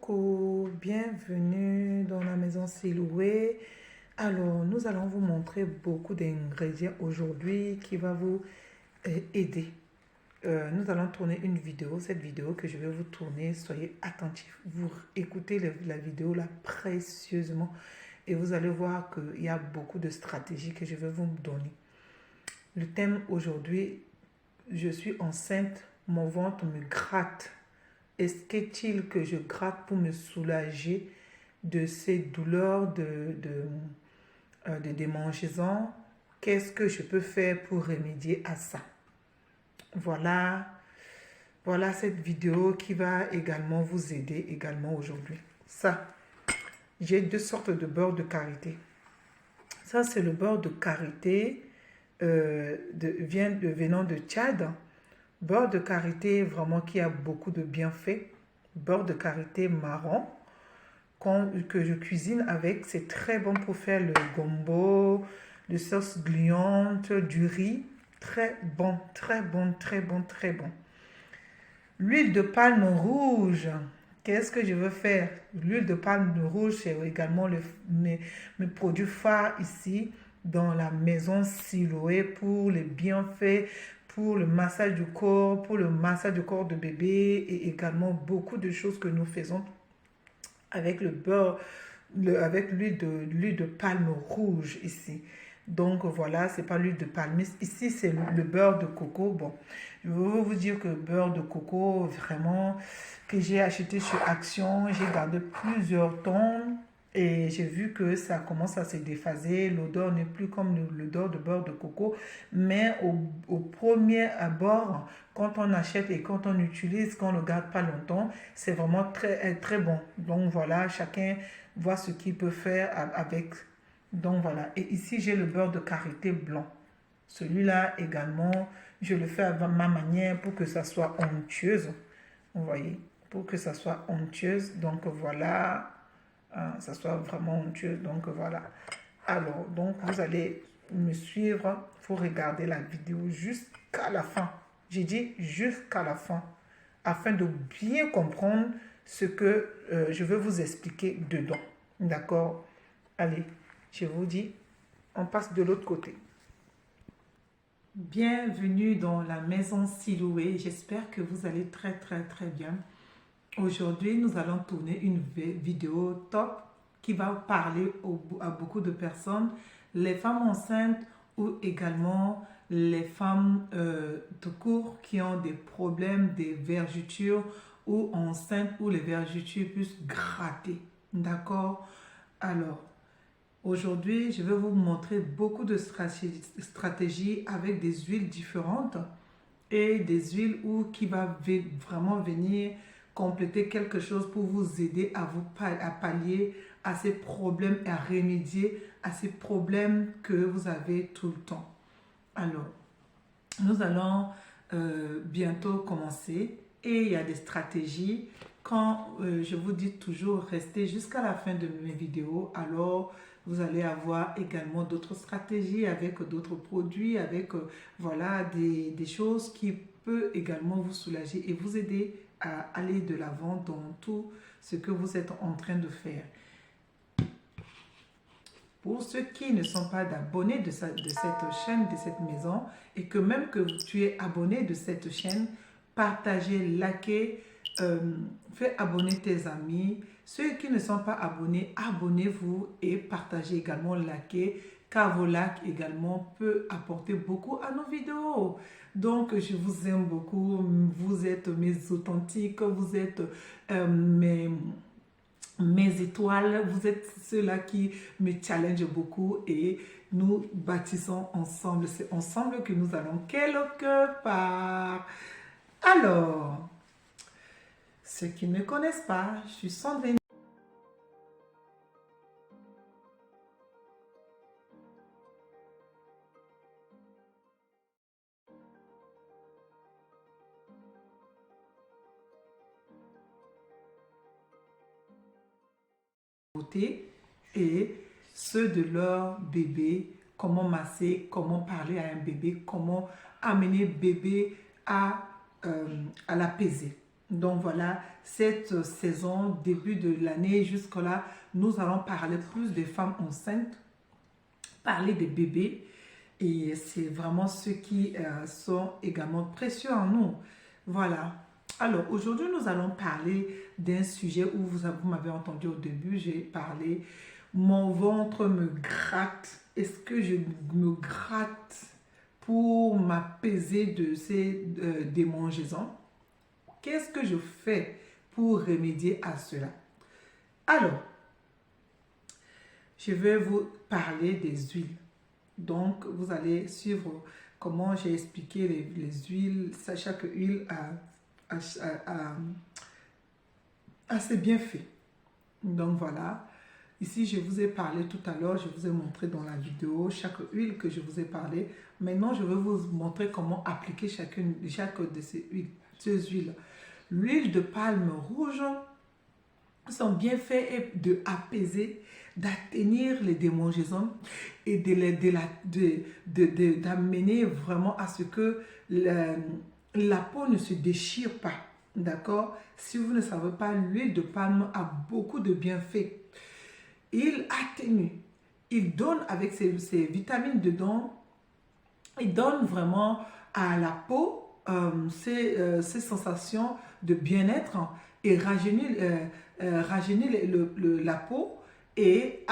Coucou, bienvenue dans la maison Siloué. Alors, nous allons vous montrer beaucoup d'ingrédients aujourd'hui qui va vous aider. Nous allons tourner une vidéo. Cette vidéo que je vais vous tourner, soyez attentifs. Vous écoutez la vidéo là précieusement et vous allez voir qu'il y a beaucoup de stratégies que je vais vous donner. Le thème aujourd'hui, je suis enceinte, mon ventre me gratte. Est-il que je gratte pour me soulager de ces douleurs de démangeaison? Qu'est-ce que je peux faire pour remédier à ça? Voilà cette vidéo qui va également vous aider également aujourd'hui. Ça, j'ai deux sortes de beurre de karité. Ça, c'est le beurre de karité venant de Tchad. Beurre de karité vraiment qui a beaucoup de bienfaits. Beurre de karité marron que je cuisine avec. C'est très bon pour faire le gombo, le sauce gluante, du riz. Très bon, très bon, très bon, très bon. L'huile de palme rouge. Qu'est-ce que je veux faire? L'huile de palme rouge, c'est également mes produits phares ici dans la maison Siloué pour les bienfaits, pour le massage du corps, de bébé et également beaucoup de choses que nous faisons avec le beurre, avec l'huile de palme rouge ici. Donc voilà, c'est pas l'huile de palme. Ici, c'est le beurre de coco. Bon, je veux vous dire que le beurre de coco, vraiment, que j'ai acheté sur Action, j'ai gardé plusieurs temps. Et j'ai vu que ça commence à se déphaser. L'odeur n'est plus comme l'odeur de beurre de coco. Mais au premier abord, quand on achète et quand on utilise, quand on ne le garde pas longtemps, c'est vraiment très, très bon. Donc voilà, chacun voit ce qu'il peut faire avec. Donc voilà. Et ici, j'ai le beurre de karité blanc. Celui-là également, je le fais à ma manière pour que ça soit onctueuse. Vous voyez, pour que ça soit onctueuse. Donc voilà. Ça soit vraiment onctueux. Donc voilà. Alors, donc vous allez me suivre. Il faut regarder la vidéo jusqu'à la fin. J'ai dit jusqu'à la fin. Afin de bien comprendre ce que je veux vous expliquer dedans. D'accord? Allez, je vous dis, on passe de l'autre côté. Bienvenue dans la maison Siloué. J'espère que vous allez très très très bien. Aujourd'hui, nous allons tourner une vidéo top qui va parler à beaucoup de personnes, les femmes enceintes ou également les femmes tout court qui ont des problèmes, des vergetures ou enceintes où les vergetures puissent gratter. D'accord? Alors, aujourd'hui, je vais vous montrer beaucoup de stratégies avec des huiles différentes et des huiles qui va vraiment venir compléter quelque chose pour vous aider à pallier à ces problèmes et à remédier à ces problèmes que vous avez tout le temps. Alors, nous allons bientôt commencer et il y a des stratégies. Quand je vous dis toujours restez jusqu'à la fin de mes vidéos, alors vous allez avoir également d'autres stratégies avec d'autres produits, avec voilà, des choses qui peuvent également vous soulager et vous aider à aller de l'avant dans tout ce que vous êtes en train de faire. Pour ceux qui ne sont pas abonnés de cette chaîne, de cette maison, et que même que tu es abonné de cette chaîne, partagez, likez, fais abonner tes amis. Ceux qui ne sont pas abonnés, abonnez-vous et partagez également, likez, car vos likes également peuvent apporter beaucoup à nos vidéos. Donc, je vous aime beaucoup. Vous êtes mes authentiques, vous êtes mes étoiles, vous êtes ceux-là qui me challengent beaucoup et nous bâtissons ensemble. C'est ensemble que nous allons quelque part. Alors, ceux qui ne me connaissent pas, je suis Sandrine. Et ceux de leur bébé, comment masser, comment parler à un bébé, comment amener bébé à l'apaiser. Donc voilà, cette saison, début de l'année jusque-là, nous allons parler plus des femmes enceintes, parler des bébés. Et c'est vraiment ceux qui sont également précieux en nous. Voilà. Alors, aujourd'hui, nous allons parler d'un sujet où vous m'avez entendu au début, j'ai parlé, mon ventre me gratte. Est-ce que je me gratte pour m'apaiser de ces démangeaisons? Qu'est-ce que je fais pour remédier à cela? Alors, je vais vous parler des huiles. Donc, vous allez suivre comment j'ai expliqué les huiles. Chaque huile a ses bienfaits. Donc, voilà. Ici, je vous ai parlé tout à l'heure, je vous ai montré dans la vidéo chaque huile que je vous ai parlé. Maintenant, je vais vous montrer comment appliquer chaque de ces huiles. L'huile de palme rouge, son bienfait est de apaiser, d'atténuer les démangeaisons et d'amener vraiment à ce que la peau ne se déchire pas. D'accord? Si vous ne savez pas, l'huile de palme a beaucoup de bienfaits. Il atténue, il donne avec ses vitamines dedans, il donne vraiment à la peau ces sensations de bien-être et rajeunit la peau et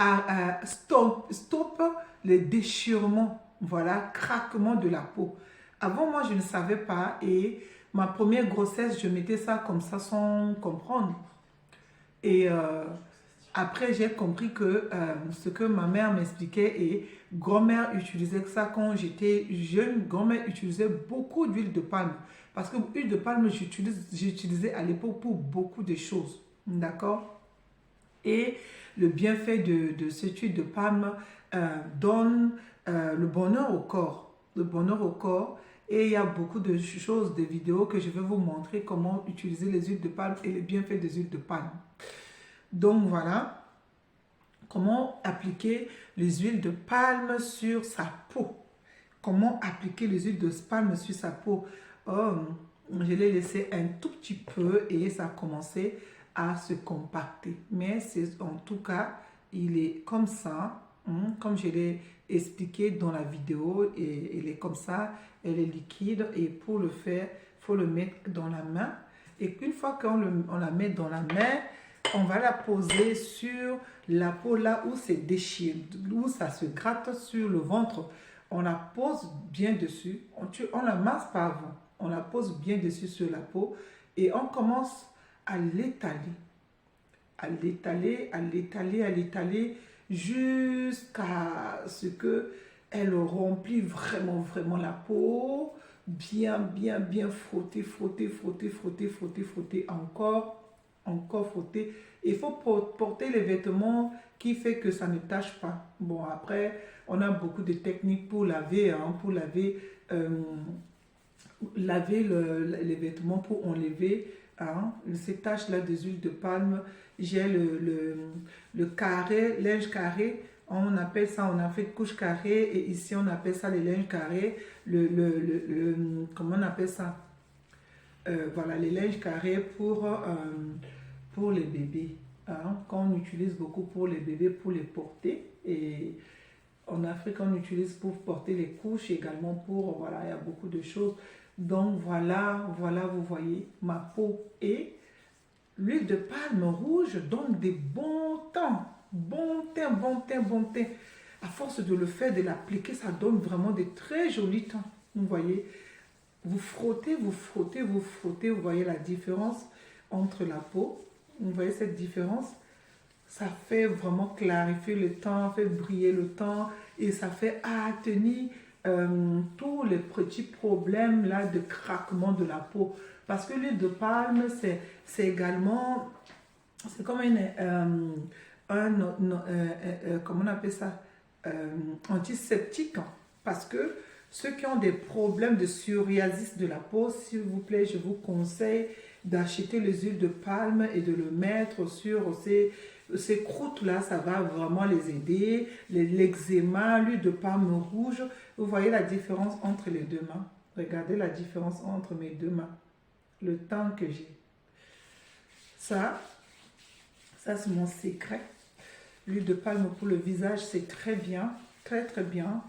stoppe les déchirements, voilà, craquement de la peau. Avant, moi, je ne savais pas et ma première grossesse, je mettais ça comme ça sans comprendre. Et après, j'ai compris que ce que ma mère m'expliquait et grand-mère utilisait ça quand j'étais jeune. Grand-mère utilisait beaucoup d'huile de palme. Parce que l'huile de palme, j'utilisais à l'époque pour beaucoup de choses. D'accord? Et le bienfait de cette huile de palme donne le bonheur au corps. Le bonheur au corps. Et il y a beaucoup de choses, de vidéos que je vais vous montrer comment utiliser les huiles de palme et les bienfaits des huiles de palme. Donc voilà, comment appliquer les huiles de palme sur sa peau. Comment appliquer les huiles de palme sur sa peau. Oh, je l'ai laissé un tout petit peu et ça a commencé à se compacter. Mais en tout cas, il est comme ça, comme je l'ai expliqué dans la vidéo. Et il est comme ça, elle est liquide. Et pour le faire, il faut le mettre dans la main. Et une fois qu'on la met dans la main, on va la poser sur la peau là où c'est déchiré, où ça se gratte sur le ventre. On la pose bien dessus. On la masse pas avant. On la pose bien dessus sur la peau et on commence à l'étaler. À l'étaler, à l'étaler, à l'étaler jusqu'à ce que elle remplit vraiment, vraiment la peau. Bien, bien, bien frotter, frotter, frotter, frotter, frotter, frotter encore frotter. Il faut porter les vêtements qui fait que ça ne tâche pas. Bon, après, on a beaucoup de techniques pour laver, pour laver les vêtements, pour enlever ces taches-là des huiles de palme. J'ai le carré, linge carré. On appelle ça en Afrique couche carrée et ici on appelle ça les linges carrés. Comment on appelle ça? Voilà, les linges carrés pour les bébés. Qu'on utilise beaucoup pour les bébés, pour les porter. Et en Afrique, on utilise pour porter les couches également pour, voilà, il y a beaucoup de choses. Donc voilà, vous voyez ma peau. Et l'huile de palme rouge donne des bons teints. Bon teint, bon teint, bon teint. À force de le faire, de l'appliquer, ça donne vraiment des très jolis teints. Vous voyez, vous frottez, vous frottez, vous frottez. Vous voyez la différence entre la peau. Vous voyez cette différence? Ça fait vraiment clarifier le teint, fait briller le teint et ça fait atténuer tous les petits problèmes là de craquement de la peau. Parce que l'huile de palme, c'est également, c'est comme comment on appelle ça? Antiseptique. Parce que ceux qui ont des problèmes de psoriasis de la peau, s'il vous plaît, je vous conseille d'acheter les huiles de palme et de le mettre sur ces croûtes-là. Ça va vraiment les aider. L'eczéma, l'huile de palme rouge. Vous voyez la différence entre les deux mains. Regardez la différence entre mes deux mains. Le teint que j'ai. Ça, ça c'est mon secret. L'huile de palme pour le visage, c'est très bien, très très bien.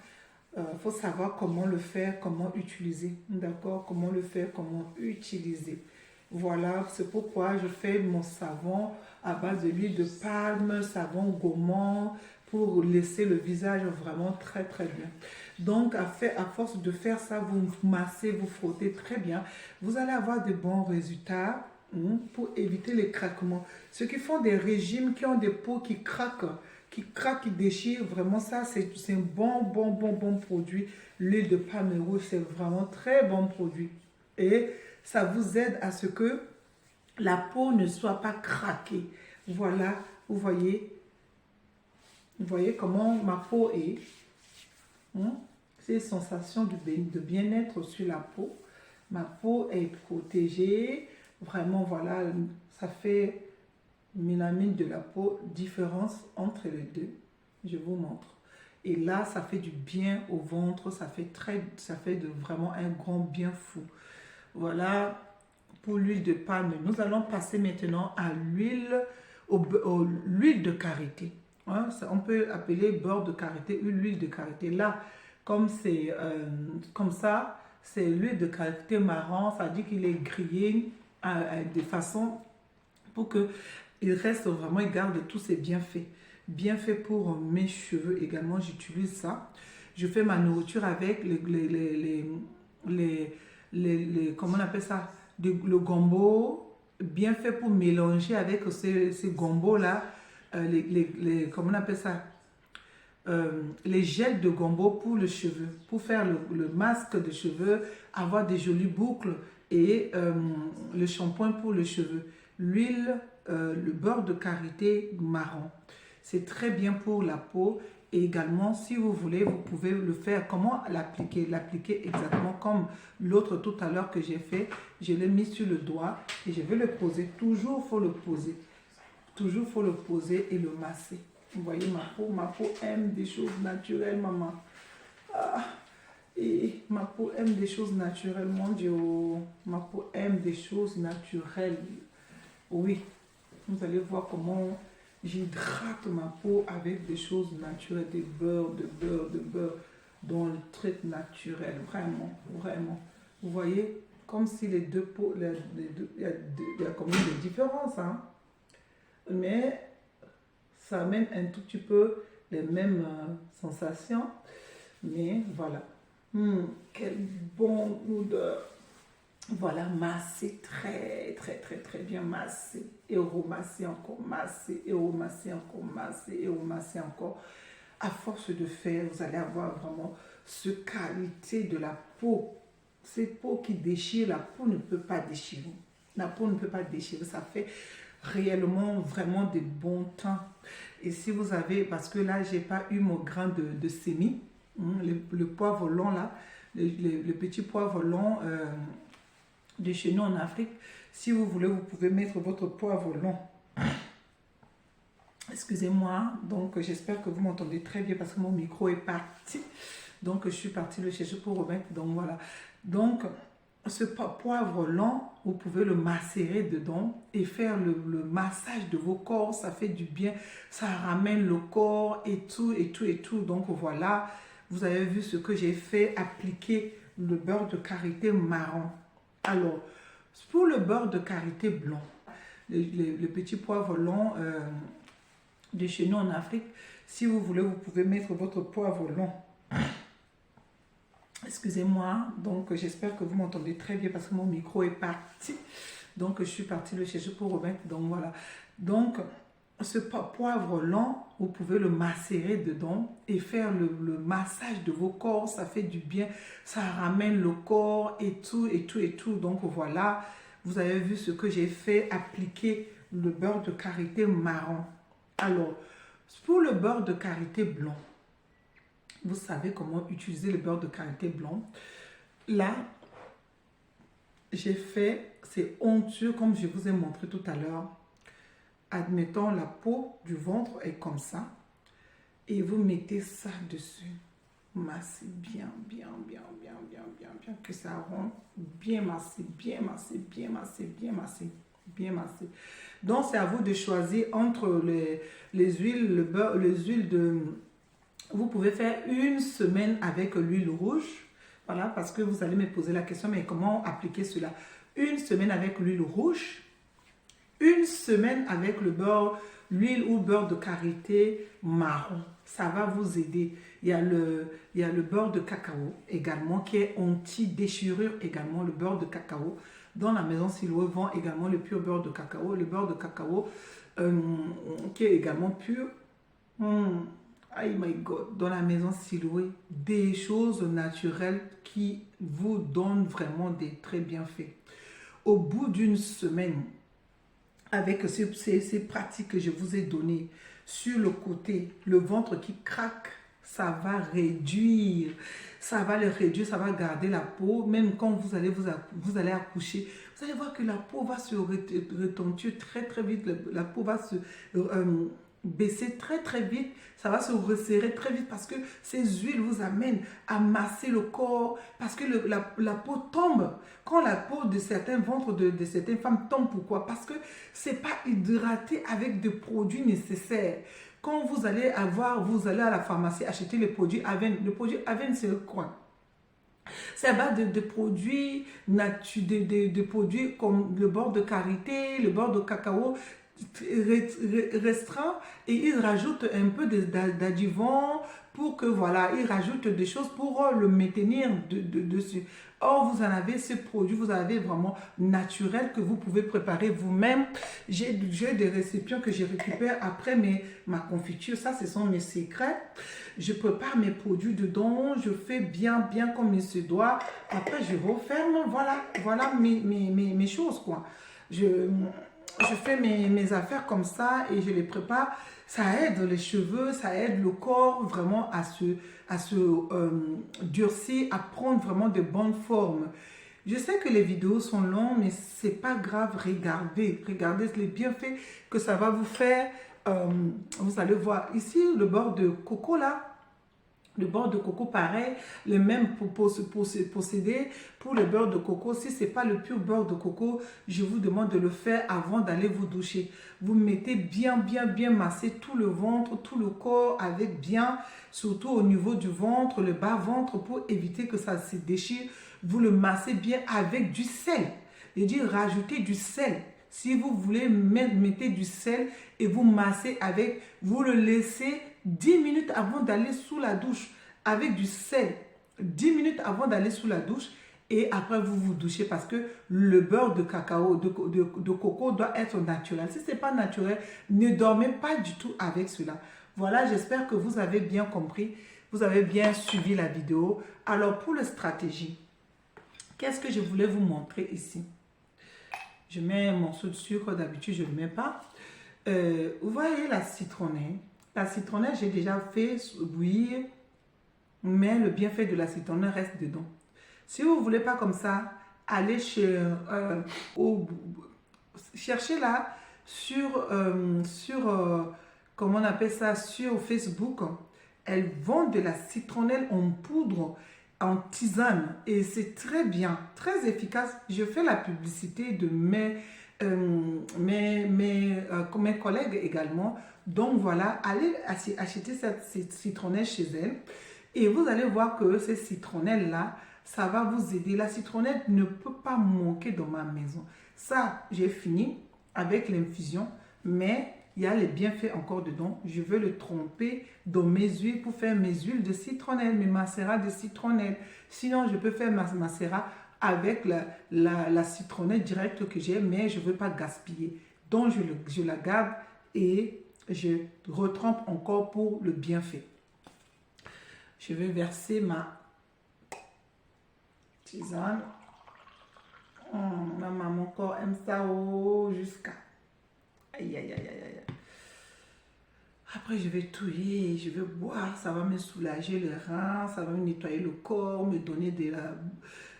Faut savoir comment le faire, comment utiliser. D'accord? Comment le faire, comment utiliser. Voilà, c'est pourquoi je fais mon savon à base de l'huile de palme, savon gommant, pour laisser le visage vraiment très très bien. Donc, à force de faire ça, vous massez, vous frottez très bien. Vous allez avoir de bons résultats pour éviter les craquements. Ceux qui font des régimes, qui ont des peaux qui craquent, qui déchirent, vraiment ça, c'est un bon produit. L'huile de palme rouge, c'est vraiment très bon produit. Et ça vous aide à ce que la peau ne soit pas craquée. Voilà, vous voyez comment ma peau est. Ces sensations de bien-être sur la peau. Ma peau est protégée. Vraiment, voilà, ça fait mélamine de la peau, différence entre les deux. Je vous montre. Et là, ça fait du bien au ventre, ça fait vraiment un grand bien fou. Voilà pour l'huile de palme. Nous allons passer maintenant à l'huile de karité. Hein, on peut appeler beurre de karité ou l'huile de karité. Là, comme c'est comme ça, c'est l'huile de karité marron. Ça dit qu'il est grillé de façon pour que il reste vraiment, il garde tous ses bienfaits. Bienfaits pour mes cheveux également, j'utilise ça. Je fais ma nourriture avec comment on appelle ça? Le gombo, bien fait pour mélanger avec ces gombos-là, comment on appelle ça? Les gels de gombo pour le cheveu, pour faire le masque de cheveux, avoir des jolies boucles et le shampoing pour le cheveu. L'huile, le beurre de karité marron. C'est très bien pour la peau. Et également, si vous voulez, vous pouvez le faire. Comment l'appliquer? L'appliquer exactement comme l'autre tout à l'heure que j'ai fait. Je l'ai mis sur le doigt et je vais le poser. Toujours, il faut le poser. Toujours, il faut le poser et le masser. Vous voyez ma peau aime des choses naturelles, maman. Ah, et ma peau aime des choses naturelles, mon Dieu. Ma peau aime des choses naturelles. Oui, vous allez voir comment j'hydrate ma peau avec des choses naturelles, des beurres, de beurre, dans le truc naturel, vraiment, vraiment. Vous voyez, comme si les deux peaux, il y a quand même des différences, hein. Mais ça amène un tout petit peu les mêmes sensations. Mais voilà. Quel bon odeur. Voilà, masser très bien, masser et remasser encore, masser et remasser encore, masser et remasser encore. À force de faire, vous allez avoir vraiment cette qualité de la peau. Ces peaux qui déchirent, la peau ne peut pas déchirer. La peau ne peut pas déchirer, ça fait réellement vraiment de bons temps. Et si vous avez, parce que là, j'ai pas eu mon grain de sémi, le poivre long là, le petit poivre long, de chez nous en Afrique. Si vous voulez, vous pouvez mettre votre poivre long. Excusez-moi, donc j'espère que vous m'entendez très bien parce que mon micro est parti. Donc je suis partie le chercher pour remettre. Donc voilà. Donc ce poivre long, vous pouvez le macérer dedans et faire le massage de vos corps. Ça fait du bien. Ça ramène le corps et tout. Donc voilà. Vous avez vu ce que j'ai fait, appliquer le beurre de karité marron. Alors, pour le beurre de karité blanc, le petit poivre long de chez nous en Afrique, si vous voulez, vous pouvez mettre votre poivre long. Excusez-moi, donc j'espère que vous m'entendez très bien parce que mon micro est parti. Donc, je suis partie le chercher pour remettre. Donc, voilà. Donc, ce poivre lent, vous pouvez le macérer dedans et faire le massage de vos corps. Ça fait du bien, ça ramène le corps et tout. Donc voilà, vous avez vu ce que j'ai fait, appliquer le beurre de karité marron. Alors, pour le beurre de karité blanc, vous savez comment utiliser le beurre de karité blanc. Là, j'ai fait, c'est onctueux comme je vous ai montré tout à l'heure. Admettons, la peau du ventre est comme ça. Et vous mettez ça dessus. Massez bien, que ça rentre. Bien massé. bien massé. Donc, c'est à vous de choisir entre les huiles, le beurre, les huiles de... Vous pouvez faire une semaine avec l'huile rouge. Voilà, parce que vous allez me poser la question, mais comment appliquer cela? Une semaine avec l'huile rouge, une semaine avec le beurre, l'huile ou beurre de karité marron. Ça va vous aider. Il y a le beurre de cacao également qui est anti-déchirure également, le beurre de cacao. Dans la maison Siloé vend également le pur beurre de cacao. Le beurre de cacao qui est également pur. Oh my God, dans la maison Siloé, des choses naturelles qui vous donnent vraiment des très bienfaits. Au bout d'une semaine, avec ces pratiques que je vous ai données, sur le côté, le ventre qui craque, ça va réduire, ça va le réduire, ça va garder la peau, même quand vous allez accoucher, vous allez voir que la peau va se retentir très très vite, la peau va se baisser très très vite, ça va se resserrer très vite parce que ces huiles vous amènent à masser le corps, parce que la peau tombe. Quand la peau de certains ventres de certaines femmes tombe, pourquoi? Parce que c'est pas hydraté avec des produits nécessaires. Quand vous allez à la pharmacie acheter les produits Aven. Le produit Aven, c'est quoi? C'est à base de produits de produits comme le beurre de karité, le beurre de cacao restreint, et ils rajoutent un peu d'adjuvant pour que voilà, ils rajoutent des choses pour le maintenir dessus. Or, vous en avez ce produit, vous avez vraiment naturel que vous pouvez préparer vous-même. J'ai des récipients que je récupère après ma confiture. Ça, ce sont mes secrets. Je prépare mes produits dedans, je fais bien comme il se doit. Après, je referme. Voilà mes choses, quoi. Je fais mes affaires comme ça et je les prépare. Ça aide les cheveux, ça aide le corps vraiment à se durcir, à prendre vraiment de bonnes formes. Je sais que les vidéos sont longues, mais c'est pas grave. Regardez les bienfaits que ça va vous faire. Vous allez voir ici le beurre de coco là. Le beurre de coco, pareil, le même pour posséder pour le beurre de coco. Si ce n'est pas le pur beurre de coco, je vous demande de le faire avant d'aller vous doucher. Vous mettez bien masser tout le ventre, tout le corps avec bien, surtout au niveau du ventre, le bas-ventre pour éviter que ça se déchire. Vous le massez bien avec du sel. Je dis rajoutez du sel. Si vous voulez, mettez du sel et vous massez avec, vous le laissez 10 minutes avant d'aller sous la douche avec du sel. 10 minutes avant d'aller sous la douche et après vous vous douchez parce que le beurre de cacao, de coco doit être naturel. Si ce n'est pas naturel, ne dormez pas du tout avec cela. Voilà, j'espère que vous avez bien compris, vous avez bien suivi la vidéo. Alors pour la stratégie, qu'est-ce que je voulais vous montrer ici? Je mets un morceau de sucre, d'habitude je ne le mets pas. Vous voyez la citronnelle. La citronnelle, j'ai déjà fait bouillir, mais le bienfait de la citronnelle reste dedans. Si vous ne voulez pas comme ça, allez cherchez là comment on appelle ça, sur Facebook. Elles vendent de la citronnelle en poudre, en tisane, et c'est très bien, très efficace. Je fais la publicité de mes collègues également. Donc voilà, allez acheter cette citronnelle chez elles et vous allez voir que ces citronnelles là, ça va vous aider. La citronnelle ne peut pas manquer dans ma maison. Ça, j'ai fini avec l'infusion, mais il y a les bienfaits encore dedans. Je veux le tremper dans mes huiles pour faire mes huiles de citronnelle, mes macérats de citronnelle. Sinon, je peux faire ma macérat avec la citronnelle directe que j'ai, mais je ne veux pas gaspiller. Donc, je la garde et je retrempe encore pour le bienfait. Je vais verser ma tisane. Ma maman encore aime ça jusqu'à... Aïe, aïe, aïe, aïe, aïe. Après, je vais touiller, je vais boire, ça va me soulager les reins, ça va me nettoyer le corps, me donner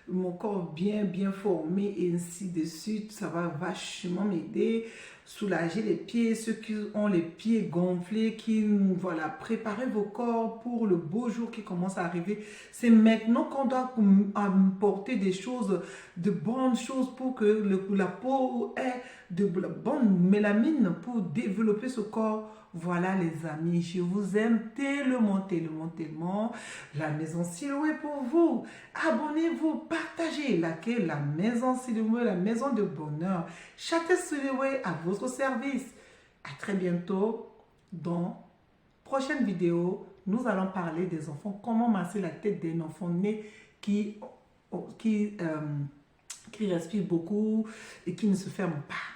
mon corps bien formé et ainsi de suite. Ça va vachement m'aider, soulager les pieds, ceux qui ont les pieds gonflés, voilà, préparez vos corps pour le beau jour qui commence à arriver. C'est maintenant qu'on doit apporter des choses, de bonnes choses pour que la peau ait de la bonne mélamine pour développer ce corps. Voilà les amis, je vous aime tellement, tellement, tellement. La maison Siloué pour vous. Abonnez-vous, partagez, likez la maison Siloué, la maison de bonheur. Chacun Siloué à votre service. À très bientôt dans prochaine vidéo. Nous allons parler des enfants, comment masser la tête d'un enfant né qui respire beaucoup et qui ne se ferme pas.